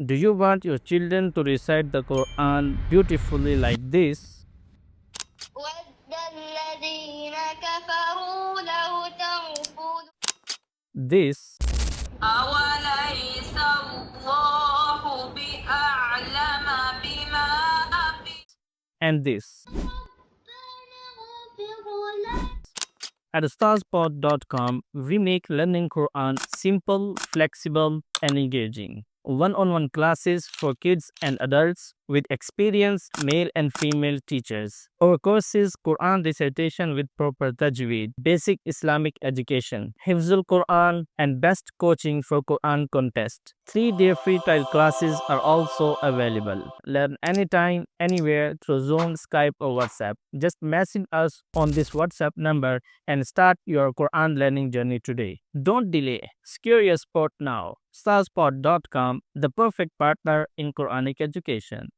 Do you want your children to recite the Quran beautifully like this? وَدَّ الَّذِينَ كَفَرُوا لَوْ تَغْفُلُونَ This أَوَلَيْسَ اللَّهُ بِأَعْلَمَ بِمَا and this. رَبَّنَا اغْفِرْ لَنَا At starspot.com, we make learning Quran simple, flexible, and engaging. One-on-one classes for kids and adults with experienced male and female teachers. Our courses Quran recitation with proper tajweed, basic Islamic education, Hifzul Quran, and best coaching for Quran contest. 3-day free trial classes are also available. Learn anytime, anywhere through Zoom, Skype, or WhatsApp. Just message us on this WhatsApp number and start your Quran learning journey today. Don't delay. Secure your spot now. Starspot.com, the perfect partner in Quranic education.